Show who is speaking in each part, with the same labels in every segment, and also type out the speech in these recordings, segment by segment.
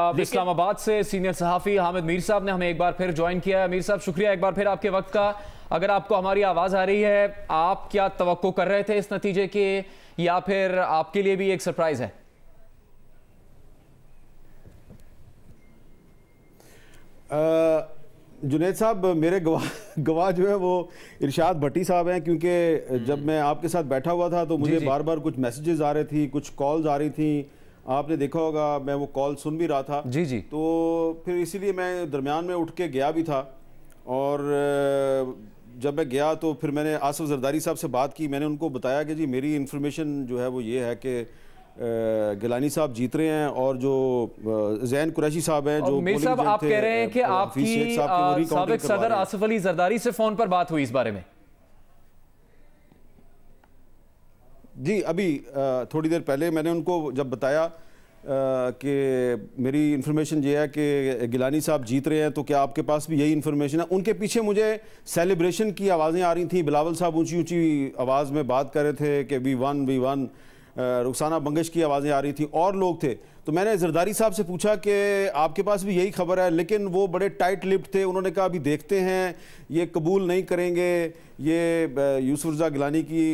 Speaker 1: आप इस्लामाबाद से सीनियर सहाफ़ी हामिद मीर साहब ने हमें एक बार फिर ज्वाइन किया है। मीर साहब, शुक्रिया एक बार फिर आपके वक्त का। अगर आपको हमारी आवाज़ आ रही है, आप क्या तवक्को कर रहे थे इस नतीजे के, या फिर आपके लिए भी एक सरप्राइज है?
Speaker 2: जुनैद साहब, मेरे गवाह जो है वो इरशाद भट्टी साहब हैं, क्योंकि जब मैं आपके साथ बैठा हुआ था तो मुझे बार बार कुछ मैसेजेस आ रहे थी, कुछ कॉल्स आ रही थी। आपने देखा होगा, मैं वो कॉल सुन भी रहा था।
Speaker 1: जी।
Speaker 2: तो फिर इसीलिए मैं दरमियान में उठ के गया भी था, और जब मैं गया तो फिर मैंने आसिफ जरदारी साहब से बात की। मैंने उनको बताया कि जी मेरी इन्फॉर्मेशन जो है वो ये है कि गिलानी साहब जीत रहे हैं, और जो जैन कुरैशी साहब हैं जो
Speaker 1: मीर साहब, आप कह रहे हैं कि आपकी साबिक सदर आसिफ अली जरदारी से फोन पर बात हुई इस बारे में?
Speaker 2: जी, अभी थोड़ी देर पहले मैंने उनको जब बताया कि मेरी इन्फॉर्मेशन ये है कि गिलानी साहब जीत रहे हैं, तो क्या आपके पास भी यही इन्फॉर्मेशन है? उनके पीछे मुझे सेलिब्रेशन की आवाज़ें आ रही थी। बिलावल साहब ऊंची ऊंची आवाज़ में बात कर रहे थे कि वी वन। रुखसाना बंगश की आवाज़ें आ रही थी, और लोग थे। तो मैंने जरदारी साहब से पूछा कि आपके पास भी यही खबर है, लेकिन वो बड़े टाइट लिप्ड थे। उन्होंने कहा अभी देखते हैं, ये कबूल नहीं करेंगे, ये यूसुफ रज़ा गिलानी की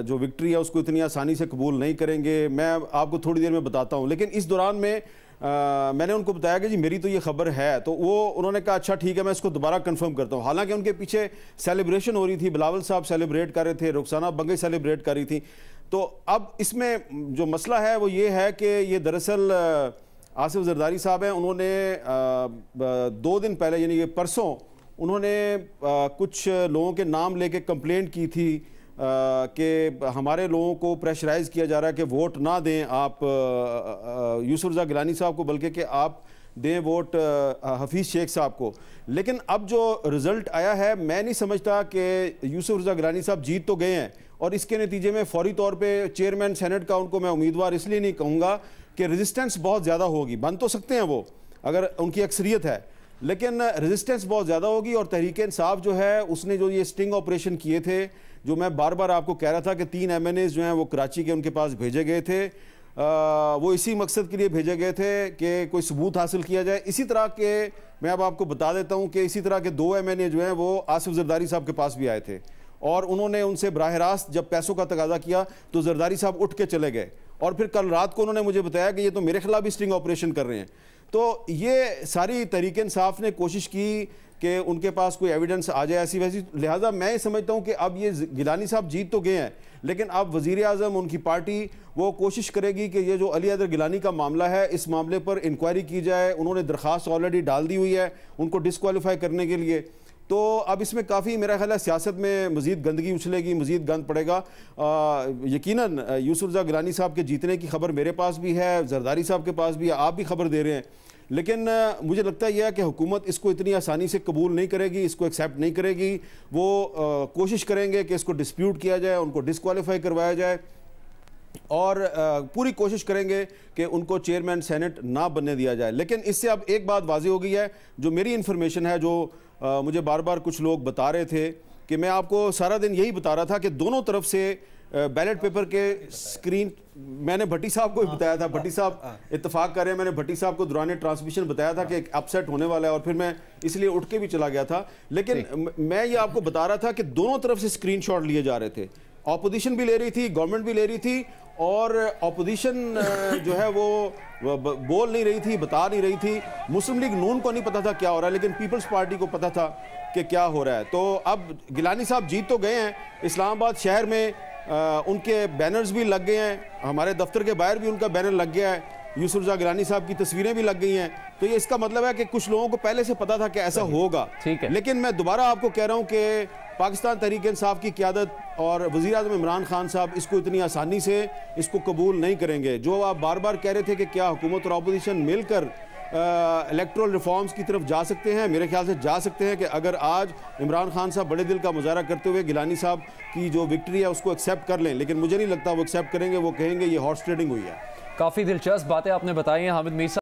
Speaker 2: जो विक्ट्री है उसको इतनी आसानी से कबूल नहीं करेंगे। मैं आपको थोड़ी देर में बताता हूँ। लेकिन इस दौरान में मैंने उनको बताया कि जी मेरी तो ये खबर है। तो उन्होंने कहा अच्छा ठीक है, मैं इसको दोबारा कंफर्म करता हूँ। हालांकि उनके पीछे सेलिब्रेशन हो रही थी, बिलावल साहब सेलिब्रेट कर रहे थे, रुखसाना बंगश सेलिब्रेट कर रही थी। तो अब इसमें जो मसला है वो ये है कि ये दरअसल आसिफ जरदारी साहब हैं, उन्होंने 2 दिन पहले यानी कि परसों उन्होंने कुछ लोगों के नाम लेके कंप्लेंट की थी कि हमारे लोगों को प्रेशराइज किया जा रहा है कि वोट ना दें आप यूसुफ रज़ा गिलानी साहब को, बल्कि कि आप दें वोट हफीज़ शेख साहब को। लेकिन अब जो रिज़ल्ट आया है, मैं नहीं समझता कि यूसुफ रज़ा गिलानी साहब जीत तो गए हैं, और इसके नतीजे में फौरी तौर पे चेयरमैन सेनेट का उनको मैं उम्मीदवार इसलिए नहीं कहूँगा कि रेजिस्टेंस बहुत ज़्यादा होगी। बन तो सकते हैं वो, अगर उनकी अक्सरियत है, लेकिन रेजिस्टेंस बहुत ज़्यादा होगी। और तहरीक इंसाफ जो है उसने जो ये स्टिंग ऑपरेशन किए थे, जो मैं बार बार आपको कह रहा था कि 3 MNAs जो हैं वो कराची के उनके पास भेजे गए थे, वो इसी मकसद के लिए भेजे गए थे कि कोई सबूत हासिल किया जाए। इसी तरह के मैं अब आपको बता देता हूँ कि इसी तरह के 2 MNA जो हैं वो आसिफ जरदारी साहब के पास भी आए थे, और उन्होंने उनसे बराह रास्त जब पैसों का तकाजा किया तो जरदारी साहब उठ के चले गए। और फिर कल रात को उन्होंने मुझे बताया कि ये तो मेरे खिलाफ भी स्टिंग ऑपरेशन कर रहे हैं। तो ये सारी तहरीक इंसाफ ने कोशिश की कि उनके पास कोई एविडेंस आ जाए ऐसी वैसी। लिहाजा मैं समझता हूँ कि अब ये गिलानी साहब जीत तो गए हैं, लेकिन अब वज़ीर आज़म, उनकी पार्टी वो कोशिश करेगी कि ये जो अली हैदर गिलानी का मामला है, इस मामले पर इंक्वायरी की जाए। उन्होंने दरख्वास्त ऑलरेडी डाल दी हुई है उनको डिस्क्वालीफाई करने के लिए। तो अब इसमें काफ़ी मेरा ख्याल है सियासत में मज़ीद गंदगी उछलेगी, मज़ीद गंद पड़ेगा। यकीनन यूसुफ रज़ा गिलानी साहब के जीतने की खबर मेरे पास भी है, जरदारी साहब के पास भी है, आप भी खबर दे रहे हैं। लेकिन मुझे लगता है यह है कि हुकूमत इसको इतनी आसानी से कबूल नहीं करेगी, इसको एक्सेप्ट नहीं करेगी। वो कोशिश करेंगे कि इसको डिस्प्यूट किया जाए, उनको डिस्क्वालीफाई करवाया जाए, और पूरी कोशिश करेंगे कि उनको चेयरमैन सेनेट ना बनने दिया जाए। लेकिन इससे अब एक बात वाज़ेह हो गई है, जो मेरी इन्फॉर्मेशन है, जो मुझे बार बार कुछ लोग बता रहे थे, कि मैं आपको सारा दिन यही बता रहा था कि दोनों तरफ से बैलेट पेपर के स्क्रीन, मैंने भट्टी साहब को भी बताया था, भट्टी साहब इत्तेफाक कर रहे हैं, मैंने भट्टी साहब को दौरान ट्रांसमिशन बताया था कि एक अपसेट होने वाला है, और फिर मैं इसलिए उठ के भी चला गया था। लेकिन मैं ये आपको बता रहा था कि दोनों तरफ से स्क्रीनशॉट लिए जा रहे थे। ऑपोजिशन भी ले रही थी, गवर्नमेंट भी ले रही थी, और ऑपोजिशन जो है वो बोल नहीं रही थी, बता नहीं रही थी। मुस्लिम लीग नून को नहीं पता था क्या हो रहा है, लेकिन पीपल्स पार्टी को पता था कि क्या हो रहा है। तो अब गिलानी साहब जीत तो गए हैं। इस्लामाबाद शहर में उनके बैनर्स भी लग गए हैं, हमारे दफ्तर के बाहर भी उनका बैनर लग गया है, यूसुफ रज़ा गिलानी साहब की तस्वीरें भी लग गई हैं। तो ये इसका मतलब है कि कुछ लोगों को पहले से पता था कि ऐसा होगा।
Speaker 1: ठीक है।
Speaker 2: लेकिन मैं दोबारा आपको कह रहा हूं कि पाकिस्तान तहरीक इंसाफ की क़यादत और वज़ीर आज़म इमरान खान साहब इसको इतनी आसानी से इसको कबूल नहीं करेंगे। जो आप बार बार कह रहे थे कि क्या हुकूमत और अपोजिशन मिलकर इलेक्ट्रल रिफॉर्म्स की तरफ जा सकते हैं, मेरे ख्याल से जा सकते हैं कि अगर आज इमरान खान साहब बड़े दिल का मुजाहरा करते हुए गिलानी साहब की जो विक्ट्री है उसको एक्सेप्ट कर लें। लेकिन मुझे नहीं लगता वो एक्सेप्ट करेंगे, वो कहेंगे ये हॉर्स ट्रेडिंग हुई है।
Speaker 1: काफ़ी दिलचस्प बातें आपने बताई हैं हामिद मीर साहब।